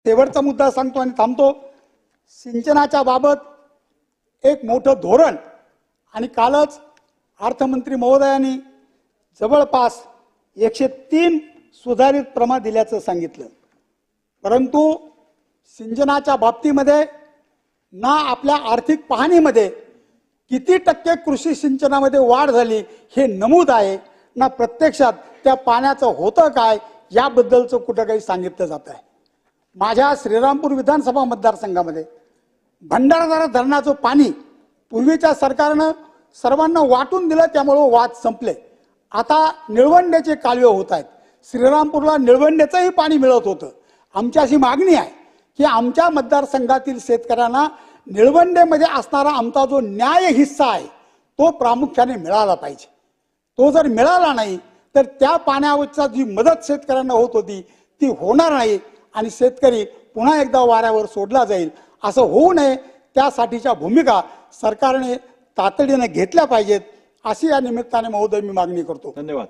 शेवटचा मुद्दा सांगतो आणि थांबतो। सिंचनाच्या बाबत एक मोठं धोरण आणि कालच अर्थमंत्री महोदयांनी जवळपास 103 सुधारित प्रमाण दिल्याचं सांगितलं, परंतु सिंचनाच्या बाबतीमध्ये ना आपल्या आर्थिक पाहणीमध्ये किती टक्के कृषी सिंचनामध्ये वाढ झाली हे नमूद आहे, ना प्रत्यक्षात त्या पाण्याचं होतं काय याबद्दलचं कुठं काही सांगितलं जात आहे। माझ्या श्रीरामपूर विधानसभा मतदारसंघामध्ये भंडारदरा धरणाचं पाणी पूर्वीच्या सरकारनं सर्वांना वाटून दिलं, त्यामुळे वाद संपले। आता निळवंडेचे कालवे होत आहेत। श्रीरामपूरला निळवंडेचंही पाणी मिळत होतं। आमची अशी मागणी आहे की आमच्या मतदारसंघातील शेतकऱ्यांना निळवंडेमध्ये असणारा आमचा जो न्याय हिस्सा आहे तो प्रामुख्याने मिळाला पाहिजे। तो जर मिळाला नाही तर त्या पाण्यावरची जी मदत शेतकऱ्यांना होत होती ती होणार नाही आणि शेतकरी पुन्हा एकदा वाऱ्यावर सोडला जाईल। असं होऊ नये त्यासाठीच्या भूमिका सरकारने तातडीने घेतल्या पाहिजेत, अशी या निमित्ताने महोदय मी मागणी करतो। धन्यवाद।